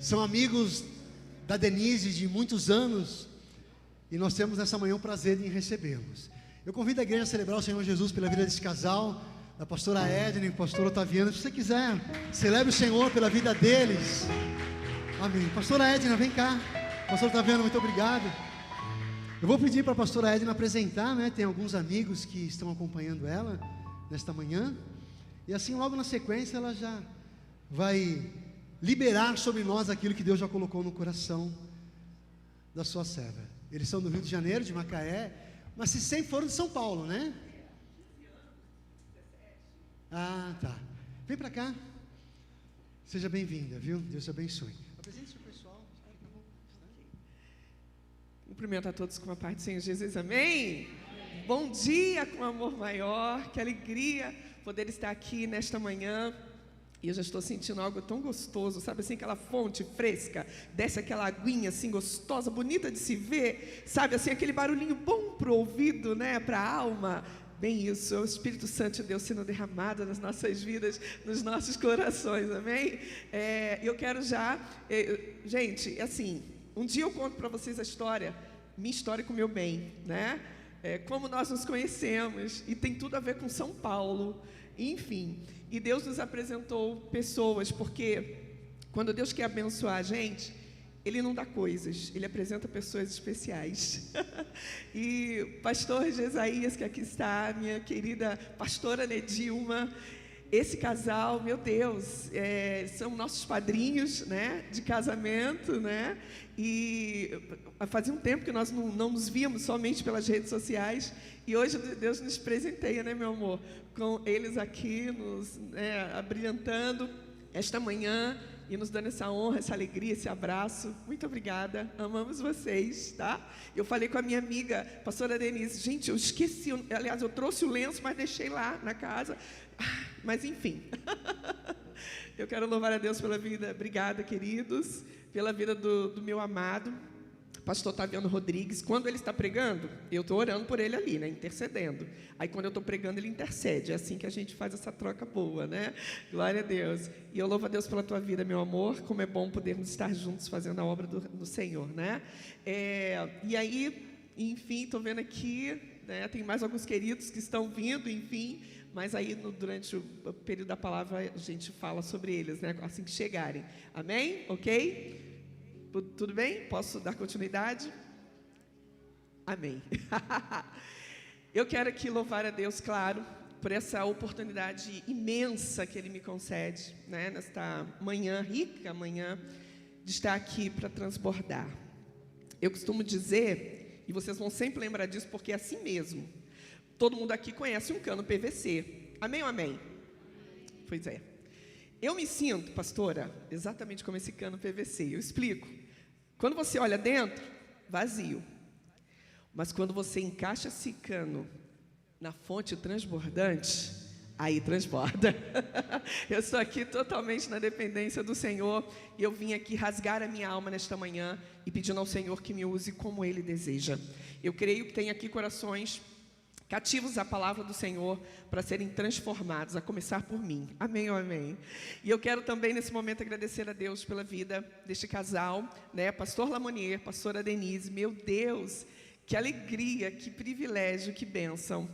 São amigos da Denise de muitos anos e nós temos nessa manhã o prazer em recebê-los. Eu convido a igreja a celebrar o Senhor Jesus pela vida desse casal, da pastora Edna e do pastor Otaviano. Se você quiser, celebre o Senhor pela vida deles. Amém. Pastora Edna, vem cá. Pastor Otaviano, muito obrigado. Eu vou pedir para a pastora Edna apresentar, né? Tem alguns amigos que estão acompanhando ela nesta manhã. E assim, logo na sequência, ela já vai liberar sobre nós aquilo que Deus já colocou no coração da sua serva. Eles são do Rio de Janeiro, de Macaé, mas se sempre foram de São Paulo, né? Ah, tá. Vem para cá. Seja bem-vinda, viu? Deus te abençoe. Apresente-se o pessoal. Cumprimento a todos com a paz do Senhor Jesus, amém? Bom dia com amor maior, que alegria poder estar aqui nesta manhã. E eu já estou sentindo algo tão gostoso, sabe assim, aquela fonte fresca, desce aquela aguinha assim gostosa, bonita de se ver, sabe assim, aquele barulhinho bom para o ouvido, né, para a alma. Bem isso, é o Espírito Santo de Deus sendo derramado nas nossas vidas, nos nossos corações, amém? Eu quero já, gente, assim, um dia eu conto para vocês a história, minha história com o meu bem, né? Como nós nos conhecemos, e tem tudo a ver com São Paulo, enfim. E Deus nos apresentou pessoas, porque quando Deus quer abençoar a gente, Ele não dá coisas, Ele apresenta pessoas especiais. E pastor Jesaías, que aqui está, minha querida pastora Nedilma, esse casal, meu Deus, são nossos padrinhos, né, de casamento, né? E fazia um tempo que nós não nos víamos somente pelas redes sociais. E hoje Deus nos presenteia, né, meu amor, com eles aqui, nos abrilhantando esta manhã e nos dando essa honra, essa alegria, esse abraço. Muito obrigada, amamos vocês, tá? Eu falei com a minha amiga, pastora Denise, gente, eu esqueci, aliás, eu trouxe o lenço, mas deixei lá na casa, mas enfim. Eu quero louvar a Deus pela vida, obrigada, queridos, pela vida do meu amado pastor Otaviano Rodrigues. Quando ele está pregando, eu estou orando por ele ali, né, intercedendo. Aí quando eu estou pregando, ele intercede. É assim que a gente faz essa troca boa, né? Glória a Deus. E eu louvo a Deus pela tua vida, meu amor. Como é bom podermos estar juntos fazendo a obra do Senhor, né? E aí, enfim, estou vendo aqui, né, tem mais alguns queridos que estão vindo, enfim. Mas aí, durante o período da palavra, a gente fala sobre eles, né? Assim que chegarem. Amém? Ok? Tudo bem? Posso dar continuidade? Amém. Eu quero aqui louvar a Deus, claro, por essa oportunidade imensa que Ele me concede, né? Nesta manhã, rica manhã, de estar aqui para transbordar. Eu costumo dizer, e vocês vão sempre lembrar disso, porque é assim mesmo. Todo mundo aqui conhece um cano PVC. Amém ou amém? Pois é. Eu me sinto, pastora, exatamente como esse cano PVC. Eu explico. Quando você olha dentro, vazio. Mas quando você encaixa esse cano na fonte transbordante, aí transborda. Eu estou aqui totalmente na dependência do Senhor. E eu vim aqui rasgar a minha alma nesta manhã e pedindo ao Senhor que me use como Ele deseja. Eu creio que tem aqui corações cativos à palavra do Senhor para serem transformados, a começar por mim. Amém ou amém? E eu quero também nesse momento agradecer a Deus pela vida deste casal, né? Pastor Lamonier, pastora Denise, meu Deus, que alegria, que privilégio, que bênção.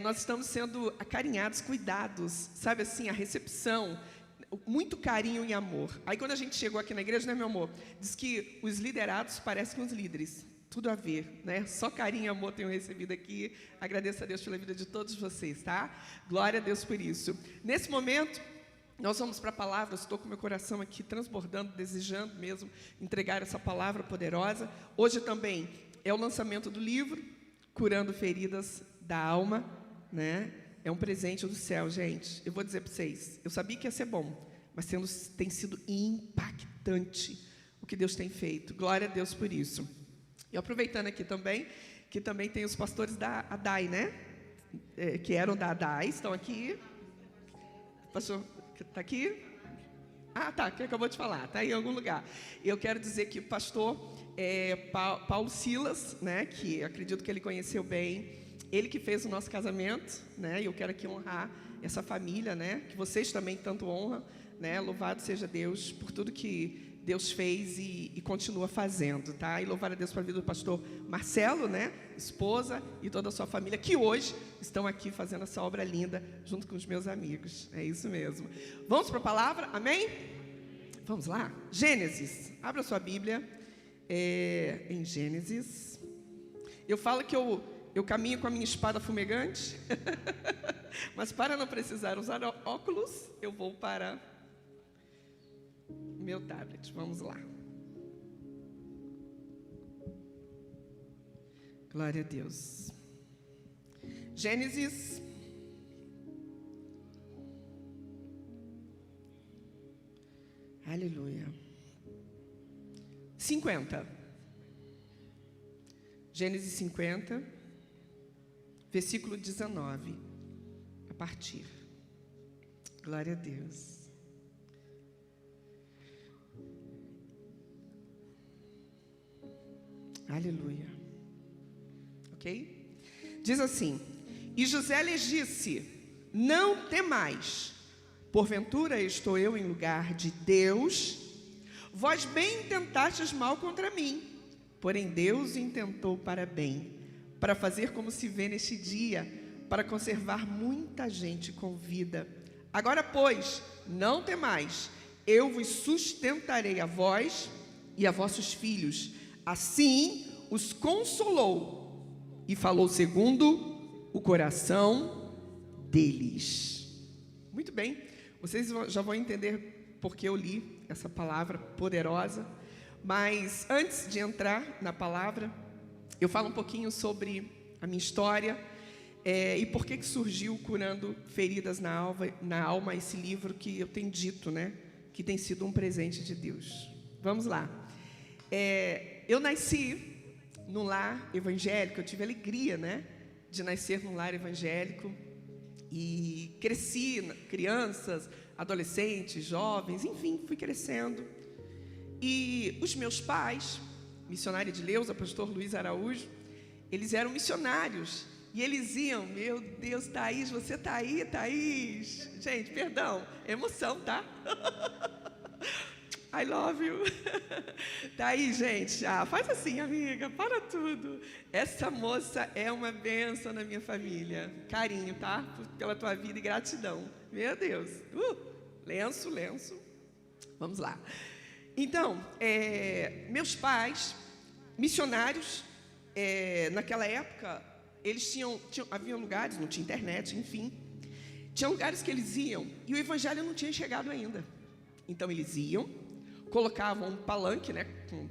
Nós estamos sendo acarinhados, cuidados, sabe assim, a recepção, muito carinho e amor. Aí quando a gente chegou aqui na igreja, né, meu amor, diz que os liderados parecem com os líderes. Tudo a ver, né? Só carinho e amor tenho recebido aqui. Agradeço a Deus pela vida de todos vocês, tá? Glória a Deus por isso. Nesse momento, nós vamos para a palavra. Eu estou com meu coração aqui transbordando, desejando mesmo entregar essa palavra poderosa. Hoje também é o lançamento do livro, Curando Feridas da Alma, né? É um presente do céu, gente. Eu vou dizer para vocês, eu sabia que ia ser bom, mas tem sido impactante o que Deus tem feito. Glória a Deus por isso. E aproveitando aqui também, que também tem os pastores da ADAI, né? Que eram da ADAI, estão aqui. Pastor, está aqui? Ah, tá, que acabou de falar, está aí em algum lugar. Eu quero dizer que o pastor Paulo Silas, né? Que acredito que ele conheceu bem, ele que fez o nosso casamento, né? E eu quero aqui honrar essa família, né? Que vocês também tanto honram, né? Louvado seja Deus por tudo que Deus fez e continua fazendo, tá? E louvar a Deus pela vida do pastor Marcelo, né? Esposa e toda a sua família, que hoje estão aqui fazendo essa obra linda, junto com os meus amigos. É isso mesmo. Vamos para a palavra? Amém? Vamos lá? Gênesis. Abra sua Bíblia. Em Gênesis. Eu falo que eu caminho com a minha espada fumegante, mas para não precisar usar óculos, eu vou para meu tablet. Vamos lá. Glória a Deus. Gênesis. Aleluia. 50. Gênesis 50, versículo 19. A partir. Glória a Deus. Aleluia. Ok? Diz assim: E José lhes disse: Não temais, porventura estou eu em lugar de Deus? Vós bem intentastes mal contra mim, porém Deus intentou para bem, para fazer como se vê neste dia, para conservar muita gente com vida. Agora, pois, não temais, eu vos sustentarei a vós e a vossos filhos. Assim os consolou e falou segundo o coração deles. Muito bem, vocês já vão entender porque eu li essa palavra poderosa. Mas antes de entrar na palavra, eu falo um pouquinho sobre a minha história e por que surgiu Curando Feridas na Alma, esse livro que eu tenho dito, né, que tem sido um presente de Deus. Vamos lá. Eu nasci num lar evangélico, eu tive a alegria, né, de nascer num lar evangélico e cresci, crianças, adolescentes, jovens, enfim, fui crescendo. E os meus pais, missionária de Leusa, pastor Luiz Araújo, eles eram missionários. E eles iam, meu Deus, Thaís, você tá aí, Thaís? Gente, perdão, emoção, tá? I love you. Thaís, gente, faz assim, amiga, para tudo. Essa moça é uma bênção na minha família. Carinho, tá? Pela tua vida e gratidão. Meu Deus. Lenço. Vamos lá. Então, meus pais, missionários, naquela época, eles havia lugares, não tinha internet, enfim, tinha lugares que eles iam e o evangelho não tinha chegado ainda. Então eles iam, colocavam um palanque, né,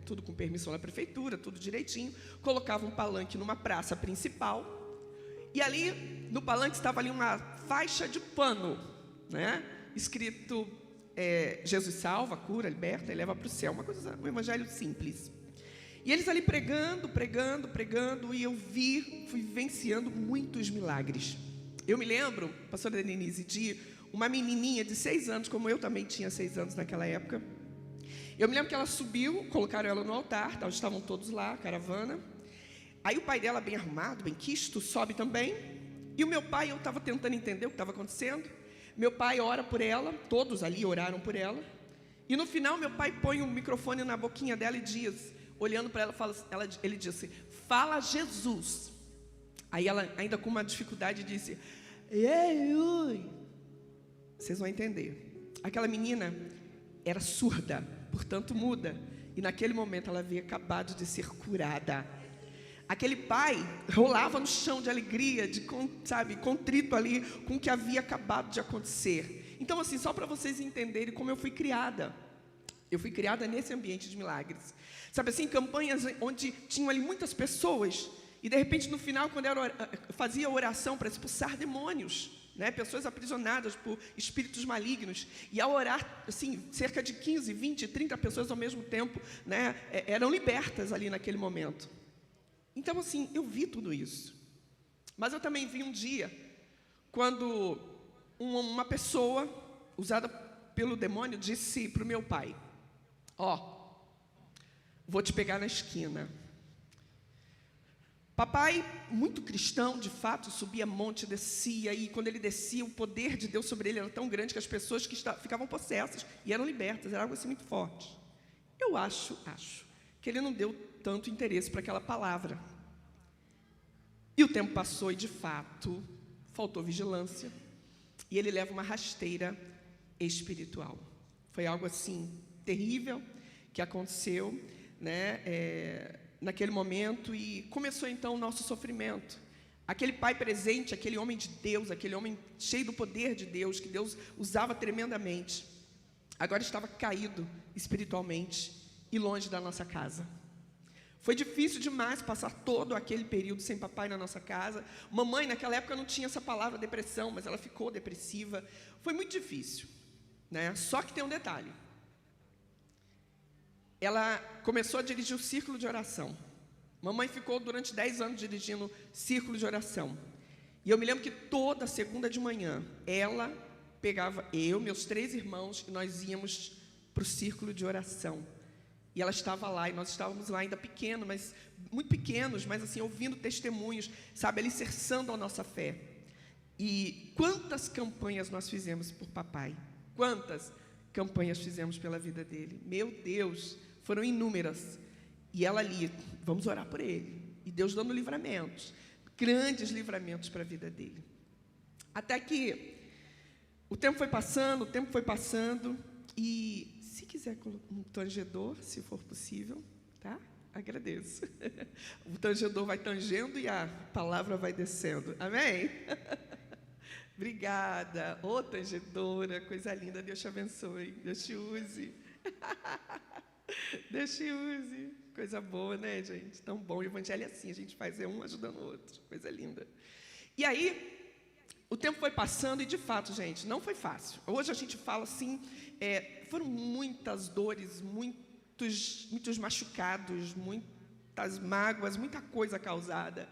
tudo com permissão da prefeitura, tudo direitinho, colocavam um palanque numa praça principal e ali no palanque estava ali uma faixa de pano, né, escrito Jesus salva, cura, liberta e leva para o céu, um evangelho simples. E eles ali pregando, e eu fui vivenciando muitos milagres. Eu me lembro, pastora Denise, de uma menininha de 6 anos, como eu também tinha 6 anos naquela época. Eu me lembro que ela subiu, colocaram ela no altar, estavam todos lá, caravana. Aí o pai dela, bem arrumado, bem quisto, sobe também. E o meu pai, eu estava tentando entender o que estava acontecendo. Meu pai ora por ela, todos ali oraram por ela. E no final, meu pai põe um microfone na boquinha dela e diz, olhando para ela, ele disse, fala Jesus. Aí ela, ainda com uma dificuldade, disse, vocês vão entender. Aquela menina era surda, portanto muda. E naquele momento ela havia acabado de ser curada. Aquele pai rolava no chão de alegria, contrito ali com o que havia acabado de acontecer. Então, assim, só para vocês entenderem como eu fui criada. Eu fui criada nesse ambiente de milagres. Sabe assim, campanhas onde tinham ali muitas pessoas e de repente no final, quando eu fazia oração para expulsar demônios, né, pessoas aprisionadas por espíritos malignos, e ao orar, assim, cerca de 15, 20, 30 pessoas ao mesmo tempo, né, eram libertas ali naquele momento. Então, assim, eu vi tudo isso. Mas eu também vi um dia, quando uma pessoa, usada pelo demônio, disse para o meu pai, vou te pegar na esquina. Papai, muito cristão, de fato, subia monte, descia, e quando ele descia, o poder de Deus sobre ele era tão grande que as pessoas que ficavam possessas e eram libertas, era algo assim muito forte. eu acho que ele não deu tanto interesse para aquela palavra. E o tempo passou e, de fato, faltou vigilância. E ele leva uma rasteira espiritual. Foi algo, assim, terrível que aconteceu, né, naquele momento. E começou, então, o nosso sofrimento. Aquele pai presente, aquele homem de Deus, aquele homem cheio do poder de Deus, que Deus usava tremendamente, agora estava caído espiritualmente e longe da nossa casa. Foi difícil demais passar todo aquele período sem papai na nossa casa. Mamãe, naquela época, não tinha essa palavra depressão, mas ela ficou depressiva. Foi muito difícil, né? Só que tem um detalhe. Ela começou a dirigir o círculo de oração. Mamãe ficou durante 10 anos dirigindo círculo de oração. E eu me lembro que toda segunda de manhã, ela pegava eu, meus 3 irmãos, e nós íamos para o círculo de oração. E ela estava lá, e nós estávamos lá ainda pequenos, mas muito pequenos, mas assim, ouvindo testemunhos, sabe, alicerçando a nossa fé. E quantas campanhas nós fizemos por papai? Quantas campanhas fizemos pela vida dele? Meu Deus, foram inúmeras. E ela ali, vamos orar por ele. E Deus dando livramentos, grandes livramentos para a vida dele. Até que o tempo foi passando, e se quiser um tangedor, se for possível, tá? Agradeço. O tangedor vai tangendo e a palavra vai descendo. Amém? Obrigada. Ô, tangedora, coisa linda. Deus te abençoe. Deus te use. Deus te use. Coisa boa, né, gente? Tão bom. O evangelho é assim, a gente faz um ajudando o outro. Coisa linda. E aí, o tempo foi passando e, de fato, gente, não foi fácil. Hoje a gente fala assim, foram muitas dores, muitos machucados, muitas mágoas, muita coisa causada.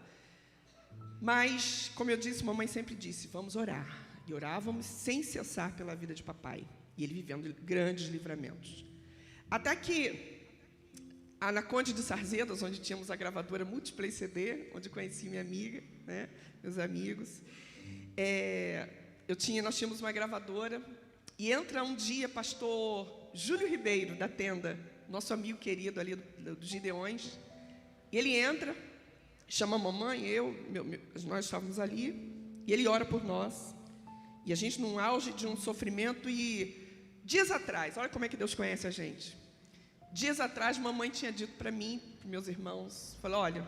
Mas, como eu disse, mamãe sempre disse, vamos orar. E orávamos sem cessar pela vida de papai. E ele vivendo grandes livramentos. Até que, na Conde de Sarzedas, onde tínhamos a gravadora Multiplay CD, onde conheci minha amiga, né, meus amigos, nós tínhamos uma gravadora, e entra um dia pastor Júlio Ribeiro, da Tenda, nosso amigo querido ali dos Gideões, e ele entra, chama a mamãe, nós estávamos ali, e ele ora por nós, e a gente num auge de um sofrimento, e dias atrás, olha como é que Deus conhece a gente, dias atrás mamãe tinha dito para mim, para meus irmãos, falou, olha,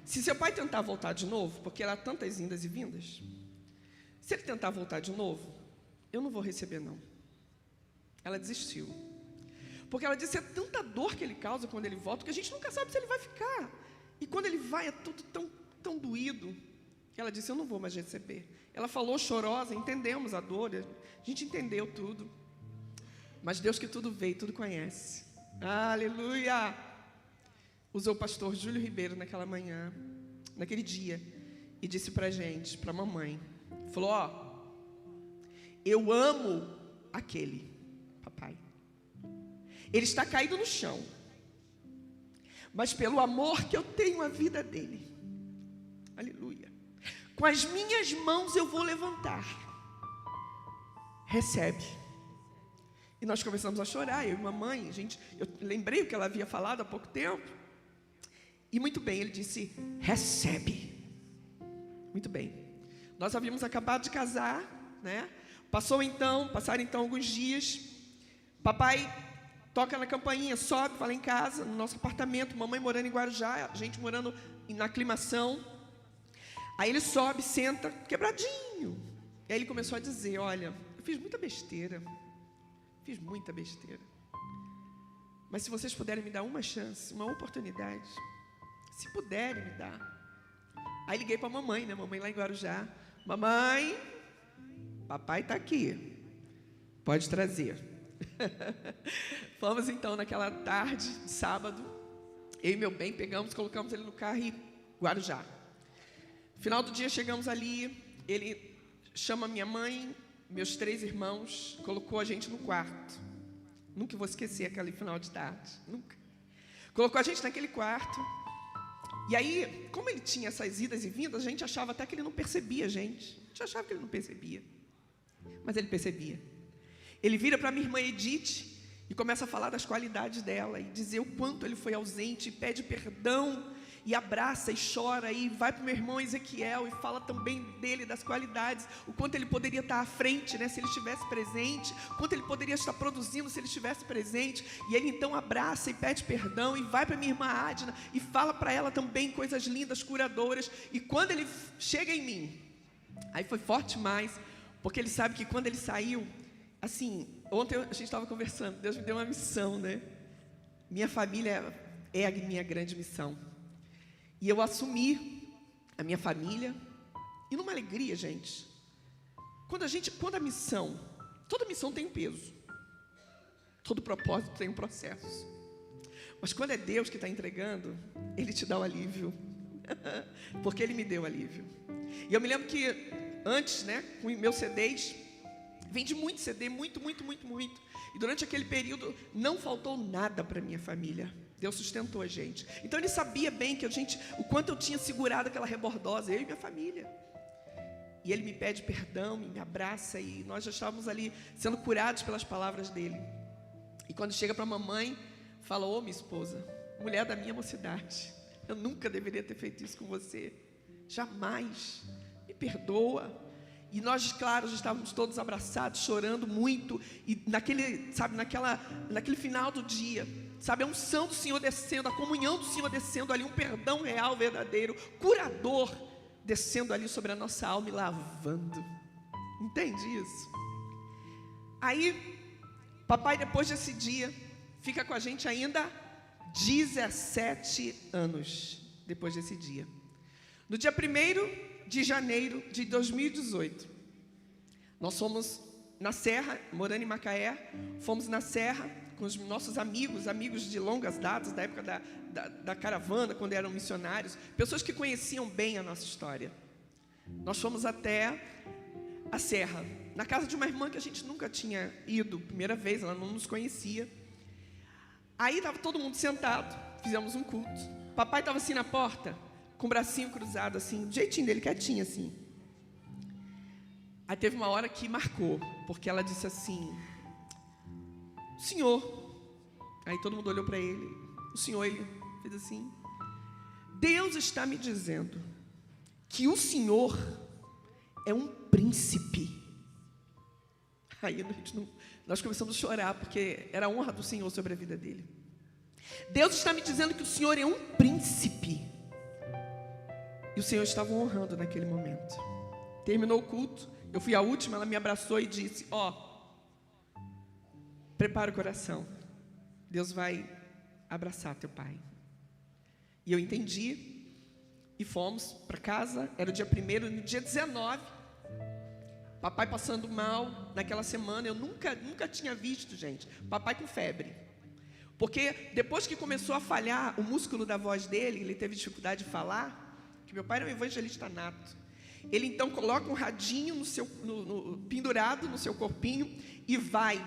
se seu pai tentar voltar de novo, porque era tantas indas e vindas, se ele tentar voltar de novo, eu não vou receber, não. Ela desistiu. Porque ela disse, é tanta dor que ele causa quando ele volta, que a gente nunca sabe se ele vai ficar. E quando ele vai, é tudo tão doído. Ela disse, eu não vou mais receber. Ela falou chorosa, entendemos a dor, a gente entendeu tudo. Mas Deus que tudo vê e tudo conhece. Aleluia! Usou o pastor Júlio Ribeiro naquela manhã, naquele dia, e disse para a gente, para a mamãe, falou, eu amo aquele papai. Ele está caído no chão, mas pelo amor que eu tenho à vida dele, aleluia, com as minhas mãos eu vou levantar, recebe. E nós começamos a chorar, eu e mamãe, eu lembrei o que ela havia falado há pouco tempo, e muito bem, ele disse, recebe. Muito bem. Nós havíamos acabado de casar, né? Passaram então alguns dias. Papai toca na campainha, sobe, vai lá em casa, no nosso apartamento, mamãe morando em Guarujá, a gente morando na aclimação. Aí ele sobe, senta, quebradinho. E aí ele começou a dizer, olha, eu fiz muita besteira. Mas se vocês puderem me dar uma chance, uma oportunidade, se puderem me dar. Aí liguei para a mamãe, né? Mamãe lá em Guarujá. Mamãe, papai está aqui. Pode trazer. Fomos então naquela tarde de sábado. Eu e meu bem pegamos, colocamos ele no carro e Guarujá. Final do dia chegamos ali. Ele chama minha mãe, meus 3 irmãos, colocou a gente no quarto. Nunca vou esquecer aquele final de tarde. Nunca. Colocou a gente naquele quarto. E aí, como ele tinha essas idas e vindas, a gente achava até que ele não percebia a gente. A gente achava que ele não percebia. Mas ele percebia. Ele vira para minha irmã Edith e começa a falar das qualidades dela e dizer o quanto ele foi ausente, e pede perdão e abraça e chora e vai para o meu irmão Ezequiel e fala também dele, das qualidades, o quanto ele poderia estar à frente, né, se ele estivesse presente, o quanto ele poderia estar produzindo se ele estivesse presente. E ele então abraça e pede perdão e vai para minha irmã Adna e fala para ela também coisas lindas, curadoras. E quando ele chega em mim, aí foi forte demais, porque ele sabe que quando ele saiu, assim, ontem a gente estava conversando, Deus me deu uma missão, né? Minha família é a minha grande missão. E eu assumi a minha família, e numa alegria, gente. Quando a missão, toda missão tem um peso, todo propósito tem um processo. Mas quando é Deus que está entregando, Ele te dá o alívio, porque Ele me deu alívio. E eu me lembro que antes, né, com meus CDs, vendi muito CD, muito. E durante aquele período não faltou nada para minha família. Deus sustentou a gente. Então Ele sabia bem que o quanto eu tinha segurado aquela rebordosa, eu e minha família. E Ele me pede perdão, e me abraça, e nós já estávamos ali sendo curados pelas palavras dEle. E quando chega para a mamãe, fala: ô minha esposa, mulher da minha mocidade, eu nunca deveria ter feito isso com você. Jamais. Me perdoa. E nós, claro, já estávamos todos abraçados, chorando muito. E naquele final do dia, sabe, a unção do Senhor descendo, a comunhão do Senhor descendo ali, um perdão real, verdadeiro, curador, descendo ali sobre a nossa alma e lavando. Entende isso? Aí, papai, depois desse dia, fica com a gente ainda 17 anos depois desse dia. No dia 1º de janeiro de 2018, nós fomos na Serra, morando em Macaé, fomos na Serra com os nossos amigos de longas datas, da época da caravana, quando eram missionários, pessoas que conheciam bem a nossa história. Nós fomos até a Serra, na casa de uma irmã que a gente nunca tinha ido, primeira vez, ela não nos conhecia. Aí estava todo mundo sentado, fizemos um culto. Papai estava assim na porta, com o bracinho cruzado, assim, do jeitinho dele, quietinho, assim. Aí teve uma hora que marcou, porque ela disse assim: Senhor. Aí todo mundo olhou para ele. O Senhor, ele fez assim: Deus está me dizendo que o Senhor é um príncipe. Aí nós começamos a chorar, porque era a honra do Senhor sobre a vida dele. Deus está me dizendo que o Senhor é um príncipe. E o Senhor estava honrando naquele momento. Terminou o culto, eu fui a última, ela me abraçou e disse: prepara o coração, Deus vai abraçar teu pai. E eu entendi, e fomos para casa. Era o dia 1º, no dia 19, papai passando mal naquela semana. Eu nunca tinha visto, gente, papai com febre. Porque depois que começou a falhar o músculo da voz dele, ele teve dificuldade de falar, que meu pai era um evangelista nato. Ele então coloca um radinho pendurado no seu corpinho e vai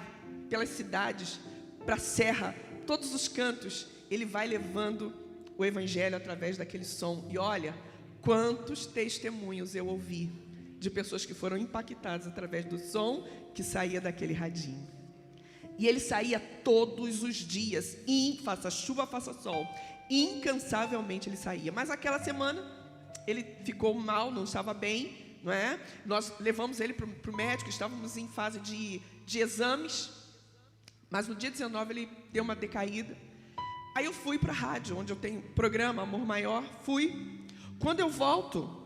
pelas cidades, para a serra, todos os cantos, ele vai levando o evangelho através daquele som. E olha, quantos testemunhos eu ouvi de pessoas que foram impactadas através do som que saía daquele radinho. E ele saía todos os dias, faça chuva, faça sol, incansavelmente ele saía. Mas aquela semana ele ficou mal, não estava bem, não é? Nós levamos ele para o médico, estávamos em fase de exames, mas no dia 19 ele deu uma decaída. Aí eu fui para a rádio, onde eu tenho programa Amor Maior, fui. Quando eu volto,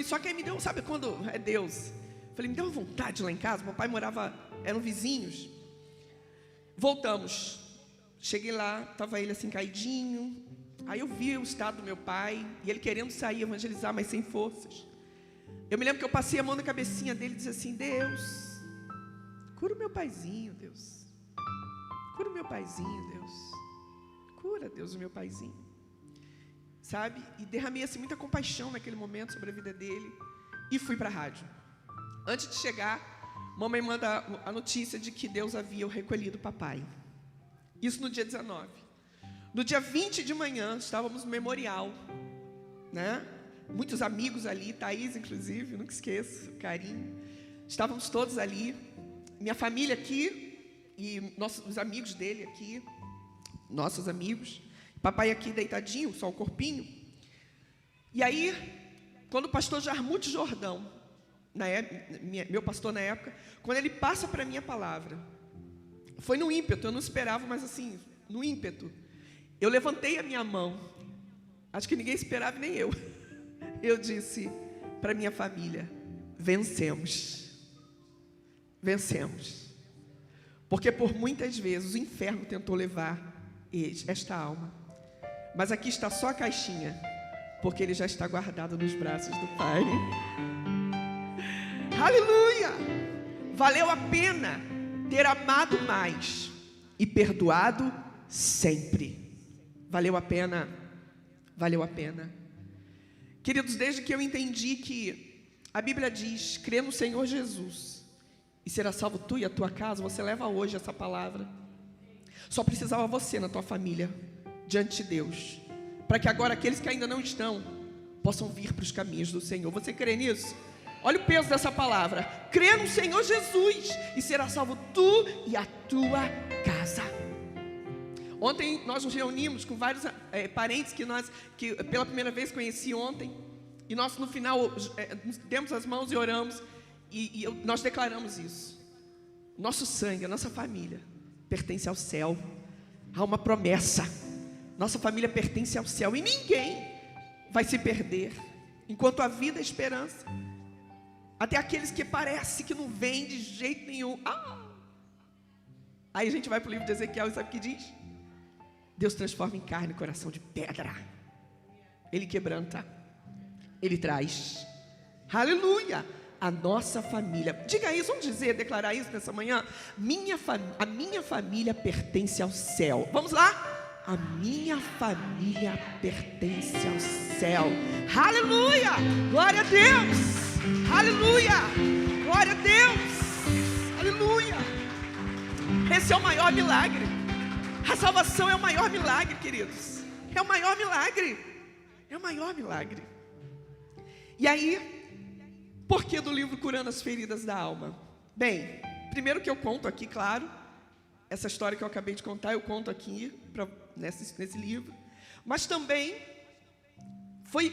só que aí me deu, sabe quando é Deus? Falei, me deu uma vontade lá em casa, meu pai morava, eram vizinhos. Voltamos, cheguei lá, estava ele assim caidinho. Aí eu vi o estado do meu pai, e ele querendo sair, evangelizar, mas sem forças. Eu me lembro que eu passei a mão na cabecinha dele e disse assim: Deus, cura o meu paizinho, Deus. Cura o meu paizinho, Deus. Cura, Deus, o meu paizinho. Sabe? E derramei assim muita compaixão naquele momento sobre a vida dele. E fui para a rádio. Antes de chegar, mamãe manda a notícia de que Deus havia recolhido o papai. Isso no dia 19. No dia 20 de manhã, estávamos no memorial, né? Muitos amigos ali, Thaís inclusive, nunca esqueço, carinho. Estávamos todos ali, minha família aqui, e os amigos dele aqui, nossos amigos, papai aqui deitadinho, só o corpinho. E aí, quando o pastor Jarmuth Jordão, meu pastor na época, quando ele passa para mim a palavra, foi no ímpeto, eu não esperava, mas assim, no ímpeto, eu levantei a minha mão, acho que ninguém esperava, nem eu. Eu disse para minha família: vencemos. Vencemos. Porque por muitas vezes o inferno tentou levar esta alma, mas aqui está só a caixinha, porque ele já está guardado nos braços do Pai. Aleluia! Valeu a pena ter amado mais e perdoado sempre. Valeu a pena. Valeu a pena. Queridos, desde que eu entendi que a Bíblia diz: crê no Senhor Jesus e será salvo tu e a tua casa, você leva hoje essa palavra. Só precisava você na tua família, diante de Deus, para que agora aqueles que ainda não estão possam vir para os caminhos do Senhor. Você crê nisso? Olha o peso dessa palavra: crê no Senhor Jesus e será salvo tu e a tua casa. Ontem nós nos reunimos com vários parentes que pela primeira vez conheci ontem, e nós no final demos as mãos e oramos, e nós declaramos isso: nosso sangue, a nossa família pertence ao céu. Há uma promessa: nossa família pertence ao céu e ninguém vai se perder enquanto a vida é esperança. Até aqueles que parece que não vêm de jeito nenhum. Aí a gente vai para o livro de Ezequiel e sabe o que diz? Deus transforma em carne coração de pedra. Ele quebranta, Ele traz. Aleluia! A nossa família, diga isso, vamos declarar isso nessa manhã. A minha família pertence ao céu. Vamos lá? A minha família pertence ao céu. Aleluia! Glória a Deus! Aleluia! Glória a Deus! Aleluia! Esse é o maior milagre. A salvação é o maior milagre, queridos. É o maior milagre. É o maior milagre. E aí, por que do livro Curando as Feridas da Alma? Bem, primeiro que eu conto aqui, claro, essa história que eu acabei de contar, eu conto aqui nesse livro. Mas também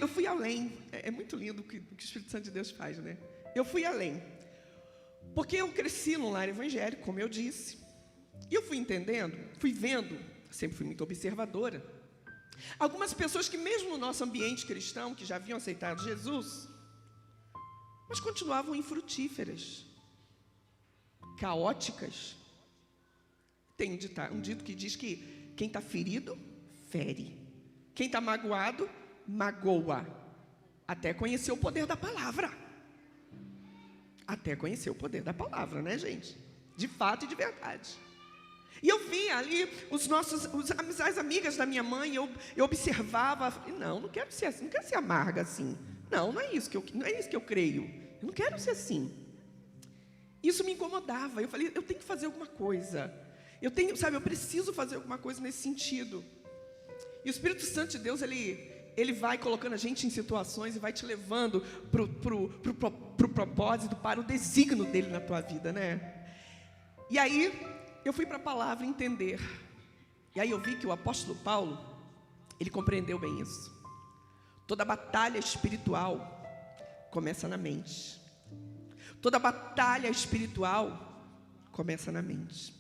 eu fui além. É muito lindo o que o Espírito Santo de Deus faz, né? Eu fui além. Porque eu cresci num lar evangélico, como eu disse. E eu fui entendendo, fui vendo, sempre fui muito observadora, algumas pessoas que mesmo no nosso ambiente cristão, que já haviam aceitado Jesus, mas continuavam infrutíferas, caóticas. Tem um dito que diz que quem está ferido, fere. Quem está magoado, magoa. Até conhecer o poder da palavra. Até conhecer o poder da palavra, né, gente? De fato e de verdade. E eu via ali as amigas da minha mãe, eu observava, não quero ser assim, não quero ser amarga assim. Não é isso que eu creio. Eu não quero ser assim. Isso me incomodava. Eu falei, eu tenho que fazer alguma coisa. Eu preciso fazer alguma coisa nesse sentido. E o Espírito Santo de Deus, ele vai colocando a gente em situações e vai te levando pro propósito, para o desígnio dele na tua vida, né? E aí eu fui para a palavra entender. E aí eu vi que o apóstolo Paulo, ele compreendeu bem isso. Toda batalha espiritual começa na mente. Toda batalha espiritual começa na mente.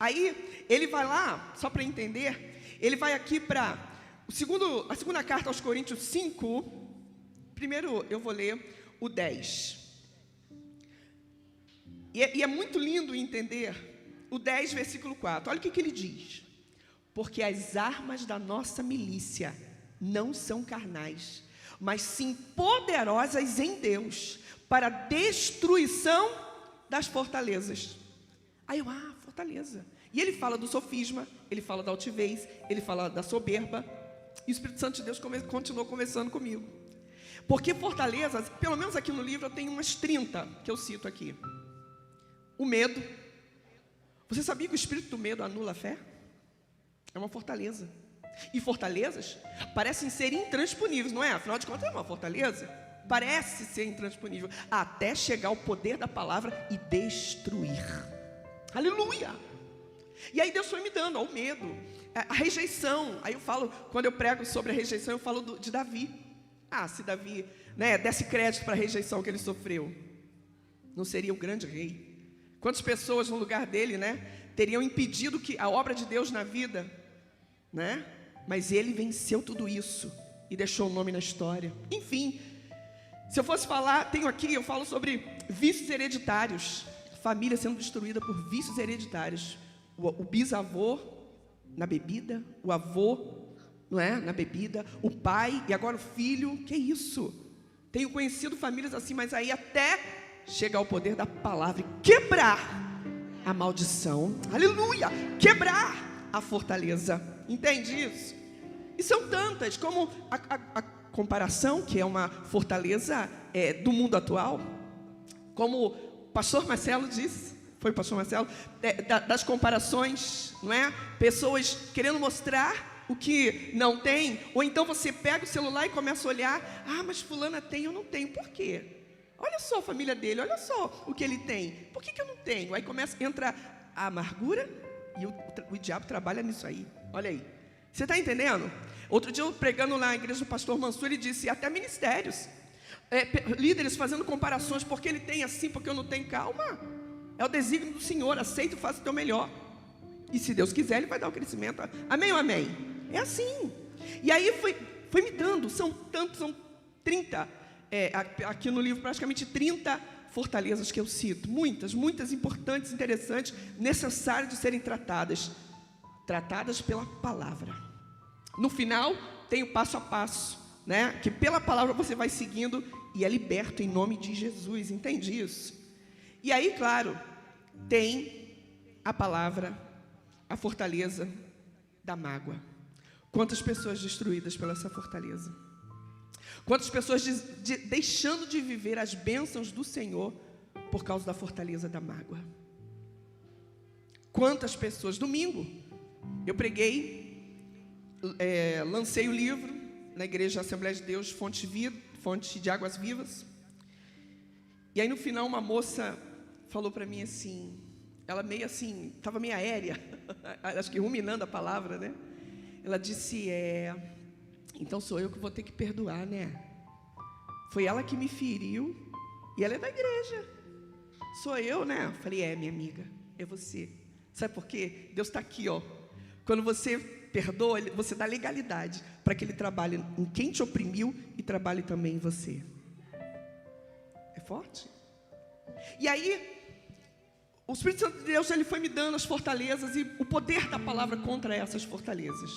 Aí ele vai lá, só para entender, ele vai aqui para a segunda carta aos Coríntios 5. Primeiro eu vou ler o 10. E é muito lindo entender o 10, versículo 4. Olha o que ele diz: porque as armas da nossa milícia não são carnais, mas sim poderosas em Deus, para a destruição das fortalezas. Aí fortaleza. E ele fala do sofisma, ele fala da altivez, ele fala da soberba. E o Espírito Santo de Deus continuou conversando comigo. Porque fortalezas, pelo menos aqui no livro eu tenho umas 30 que eu cito aqui. O medo. Você sabia que o espírito do medo anula a fé? É uma fortaleza. E fortalezas parecem ser intransponíveis, não é? Afinal de contas é uma fortaleza. Parece ser intransponível, até chegar ao poder da palavra e destruir. Aleluia! E aí Deus foi me dando o medo, a rejeição. Aí eu falo, quando eu prego sobre a rejeição, eu falo de Davi. Se Davi, desse crédito para a rejeição que ele sofreu, não seria o grande rei? Quantas pessoas no lugar dele, teriam impedido que a obra de Deus na vida, Mas ele venceu tudo isso e deixou o nome na história. Enfim, se eu fosse falar, eu falo sobre vícios hereditários, família sendo destruída por vícios hereditários. O bisavô na bebida, o avô, na bebida, o pai e agora o filho. Que isso? Tenho conhecido famílias assim, mas aí até chegar ao poder da palavra e quebrar a maldição. Aleluia! Quebrar a fortaleza. Entende isso? E são tantas, como a comparação, que é uma fortaleza do mundo atual, como o pastor Marcelo disse. Foi o pastor Marcelo, das comparações, Pessoas querendo mostrar o que não tem, ou então você pega o celular e começa a olhar, mas fulana tem, eu não tenho, por quê? Olha só a família dele, olha só o que ele tem, por que eu não tenho? Aí entra a amargura, e o diabo trabalha nisso aí, olha aí, você está entendendo? Outro dia eu pregando na igreja do pastor Mansur, ele disse, até ministérios, líderes fazendo comparações, porque ele tem assim, porque eu não tenho, calma. É o desígnio do Senhor, aceita e faça o teu melhor. E se Deus quiser, Ele vai dar o crescimento. Amém ou amém? É assim. E aí foi me dando, são 30, aqui no livro praticamente 30 fortalezas que eu cito. Muitas importantes, interessantes, necessárias de serem tratadas pela palavra. No final, tem o passo a passo, que pela palavra você vai seguindo e é liberto em nome de Jesus, entende isso? E aí, claro, tem a palavra, a fortaleza da mágoa. Quantas pessoas destruídas pela essa fortaleza? Quantas pessoas deixando de viver as bênçãos do Senhor por causa da fortaleza da mágoa? Quantas pessoas? Domingo, eu preguei, lancei o livro na Igreja Assembleia de Deus, Fonte de Águas Vivas. E aí no final uma moça falou para mim assim, ela meio assim, estava meio aérea, acho que ruminando a palavra, Ela disse, então sou eu que vou ter que perdoar, Foi ela que me feriu, e ela é da igreja. Sou eu, Falei, minha amiga, é você. Sabe por quê? Deus está aqui, Quando você perdoa, você dá legalidade para que Ele trabalhe em quem te oprimiu e trabalhe também em você. É forte? E aí, o Espírito Santo de Deus, Ele foi me dando as fortalezas e o poder da palavra contra essas fortalezas.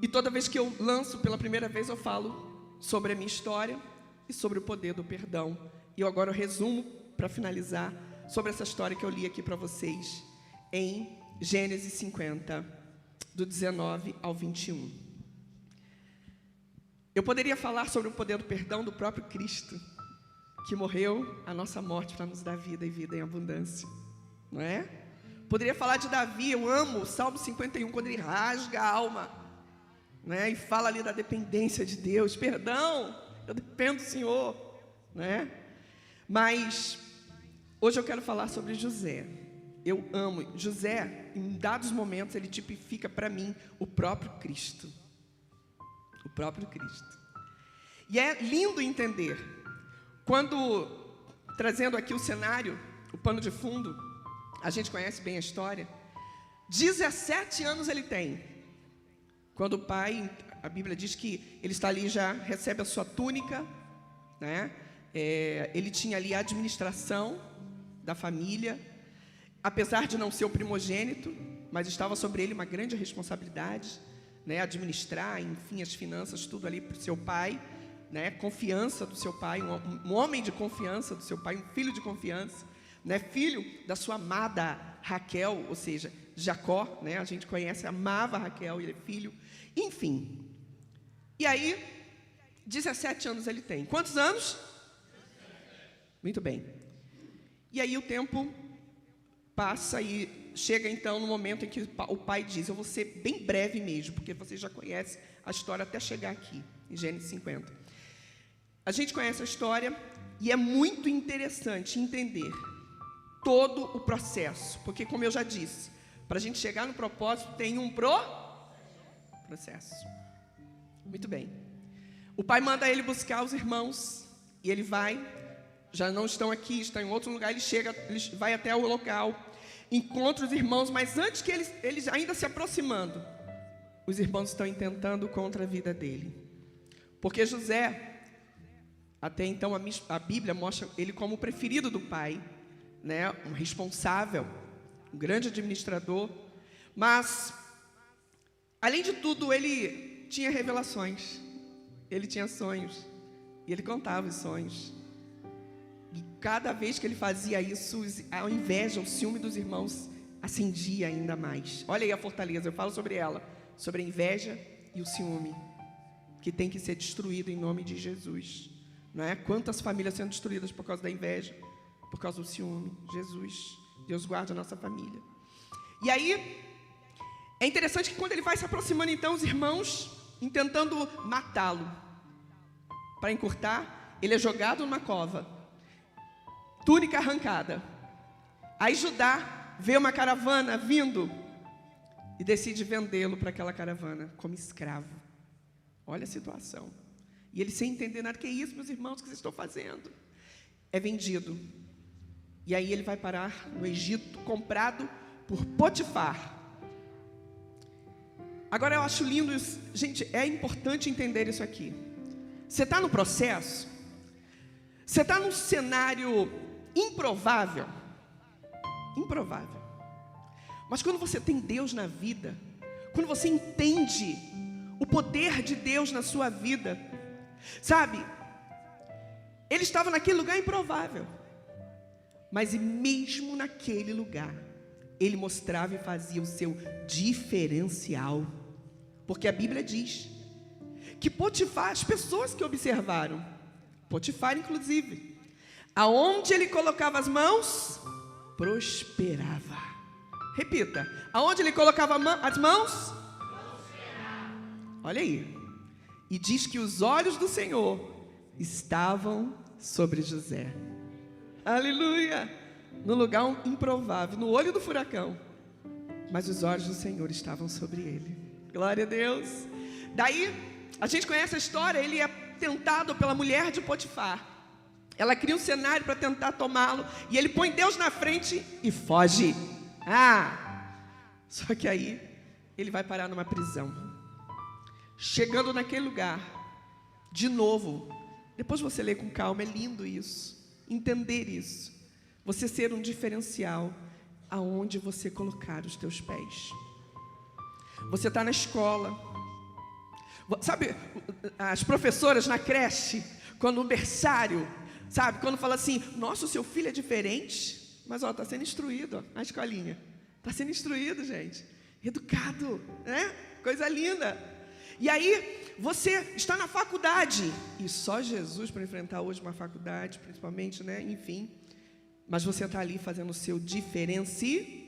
E toda vez que eu lanço pela primeira vez, eu falo sobre a minha história e sobre o poder do perdão. E eu agora resumo, para finalizar, sobre essa história que eu li aqui para vocês, em Gênesis 50, do 19 ao 21. Eu poderia falar sobre o poder do perdão do próprio Cristo, que morreu a nossa morte para nos dar vida e vida em abundância, não é? Poderia falar de Davi, eu amo o Salmo 51, quando ele rasga a alma, e fala ali da dependência de Deus, perdão, eu dependo do Senhor, Mas, hoje eu quero falar sobre José. Eu amo, José, em dados momentos, ele tipifica para mim o próprio Cristo. O próprio Cristo. E é lindo entender, quando, trazendo aqui o cenário, o pano de fundo, a gente conhece bem a história, 17 anos ele tem, quando o pai, a Bíblia diz que ele está ali, já recebe a sua túnica, ele tinha ali a administração da família, apesar de não ser o primogênito, mas estava sobre ele uma grande responsabilidade, administrar, enfim, as finanças, tudo ali para o seu pai, confiança do seu pai, um homem de confiança do seu pai, um filho de confiança, filho da sua amada Raquel, ou seja, Jacó, a gente conhece, amava Raquel, ele é filho, enfim. E aí, 17 anos ele tem. Quantos anos? Muito bem. E aí o tempo passa e chega então no momento em que o pai diz, eu vou ser bem breve mesmo, porque você já conhece a história até chegar aqui, em Gênesis 50. A gente conhece a história e é muito interessante entender todo o processo. Porque, como eu já disse, para a gente chegar no propósito, tem um processo. Muito bem. O pai manda ele buscar os irmãos, e ele vai, já não estão aqui, estão em outro lugar, ele vai até o local, encontra os irmãos, mas antes que eles ainda se aproximando, os irmãos estão intentando contra a vida dele. Porque José, até então a Bíblia mostra ele como o preferido do pai, né? Um responsável, um grande administrador, mas, além de tudo, ele tinha revelações, ele tinha sonhos, e ele contava os sonhos. E cada vez que ele fazia isso, a inveja, o ciúme dos irmãos acendia ainda mais. Olha aí a fortaleza, eu falo sobre ela, sobre a inveja e o ciúme, que tem que ser destruído em nome de Jesus. Não é? Quantas famílias sendo destruídas por causa da inveja, por causa do ciúme. Jesus, Deus guarda a nossa família. E aí, é interessante que quando ele vai se aproximando, então, os irmãos, intentando matá-lo, para encurtar, ele é jogado numa cova, túnica arrancada. Aí Judá vê uma caravana vindo e decide vendê-lo para aquela caravana como escravo. Olha a situação. E ele, sem entender nada, que é isso, meus irmãos, que vocês estão fazendo? É vendido. E aí ele vai parar no Egito, comprado por Potifar. Agora eu acho lindo isso. Gente, é importante entender isso aqui. Você está no processo, você está num cenário improvável, mas quando você tem Deus na vida, quando você entende o poder de Deus na sua vida, sabe, ele estava naquele lugar improvável, mas mesmo naquele lugar, ele mostrava e fazia o seu diferencial, porque a Bíblia diz que Potifar, as pessoas que observaram, Potifar inclusive, aonde ele colocava as mãos, prosperava. Repita, aonde ele colocava as mãos, prosperava. Olha aí, e diz que os olhos do Senhor estavam sobre José. Aleluia, no lugar improvável, no olho do furacão, mas os olhos do Senhor estavam sobre ele. Glória a Deus. Daí, a gente conhece a história, ele é tentado pela mulher de Potifar. Ela cria um cenário para tentar tomá-lo, e ele põe Deus na frente e foge. Só que aí, ele vai parar numa prisão. Chegando naquele lugar, de novo, depois você lê com calma, é lindo isso, entender isso. Você ser um diferencial aonde você colocar os teus pés. Você está na escola. Sabe, as professoras na creche, quando o berçário, sabe, quando fala assim, nossa, o seu filho é diferente, mas está sendo instruído, na escolinha, está sendo instruído, gente, educado, né? Coisa linda. E aí, você está na faculdade, e só Jesus para enfrentar hoje uma faculdade, principalmente, né? Enfim, mas você está ali fazendo o seu diferencial.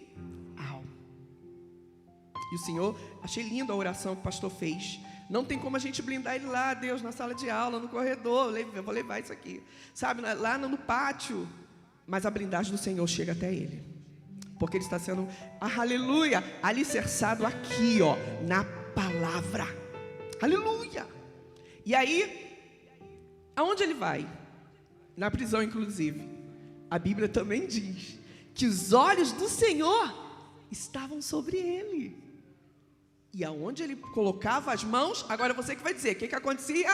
E o Senhor, achei lindo a oração que o pastor fez. Não tem como a gente blindar ele lá, Deus, na sala de aula, no corredor, eu vou levar isso aqui, sabe, lá no pátio, mas a blindagem do Senhor chega até ele, porque ele está sendo, aleluia, alicerçado aqui, ó, na palavra, aleluia. E aí, aonde ele vai? Na prisão, inclusive, a Bíblia também diz que os olhos do Senhor estavam sobre ele. E aonde ele colocava as mãos, agora você que vai dizer, o que acontecia?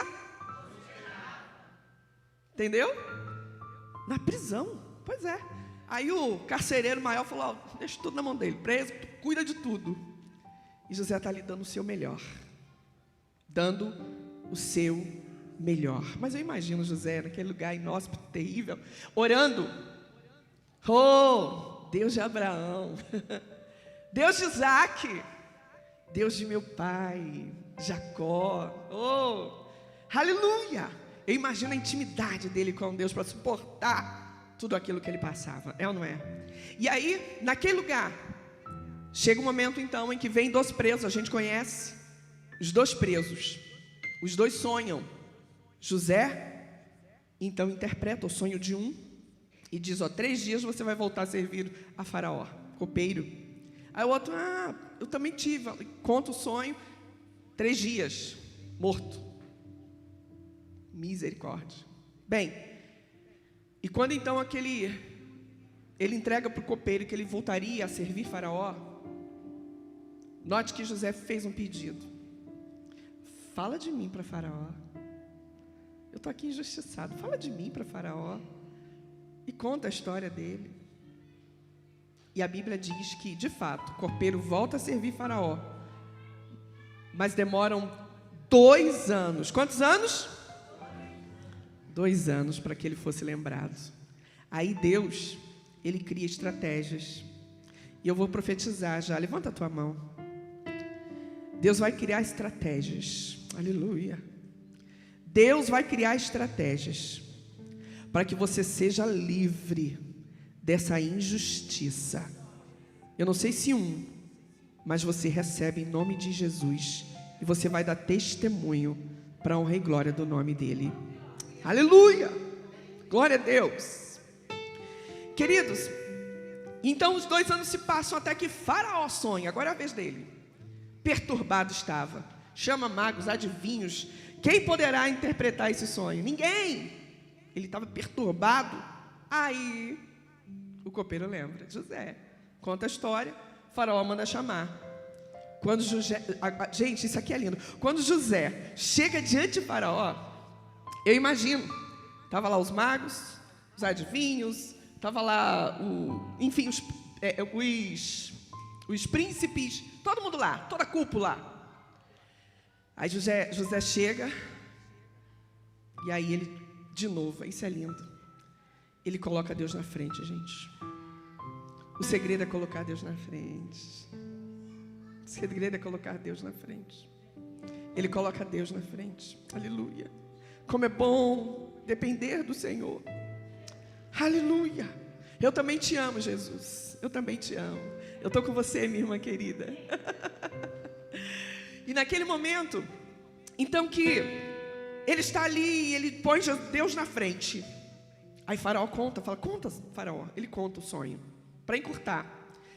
Entendeu? Na prisão, pois é. Aí o carcereiro maior falou, deixa tudo na mão dele, preso, cuida de tudo. E José está ali dando o seu melhor. Dando o seu melhor. Mas eu imagino José naquele lugar inóspito, terrível, orando. Oh, Deus de Abraão, Deus de Isaac, Deus de meu pai, Jacó, oh, aleluia. Eu imagino a intimidade dele com Deus para suportar tudo aquilo que ele passava, é ou não é? E aí, naquele lugar, chega um momento então em que vem 2 presos, a gente conhece, os 2 presos, os 2 sonham. José, então, interpreta o sonho de um, e diz, 3 dias você vai voltar a servir a Faraó, copeiro. Aí o outro, eu também tive, conta o sonho, 3 dias, morto. Misericórdia. Bem, e quando então ele entrega para o copeiro que ele voltaria a servir Faraó, note que José fez um pedido. Fala de mim para Faraó. Eu estou aqui injustiçado. Fala de mim para Faraó. E conta a história dele. E a Bíblia diz que, de fato, o copeiro volta a servir Faraó. Mas demoram 2 anos. Quantos anos? 2 anos para que ele fosse lembrado. Aí Deus, Ele cria estratégias. E eu vou profetizar já. Levanta a tua mão. Deus vai criar estratégias. Aleluia. Deus vai criar estratégias para que você seja livre dessa injustiça. Eu não sei se mas você recebe em nome de Jesus. E você vai dar testemunho para a honra e glória do nome dEle. Aleluia! Glória a Deus. Queridos, então os 2 anos se passam até que Faraó sonha. Agora é a vez dele. Perturbado estava. Chama magos, adivinhos. Quem poderá interpretar esse sonho? Ninguém. Ele estava perturbado. Aí o copeiro lembra. José conta a história. Faraó manda chamar. Quando José, gente, isso aqui é lindo. Quando José chega diante de Faraó, eu imagino, estava lá os magos, os adivinhos, estava lá, enfim, os príncipes, todo mundo lá, toda a cúpula. Aí José chega, e aí ele, de novo, isso é lindo, ele coloca Deus na frente, gente. O segredo é colocar Deus na frente. O segredo é colocar Deus na frente. Ele coloca Deus na frente. Aleluia. Como é bom depender do Senhor. Aleluia. Eu também te amo, Jesus. Eu também te amo. Eu estou com você, minha irmã querida. E naquele momento, então que ele está ali, ele põe Deus na frente. Aí Faraó conta, conta, Faraó. Ele conta o sonho. Para encurtar,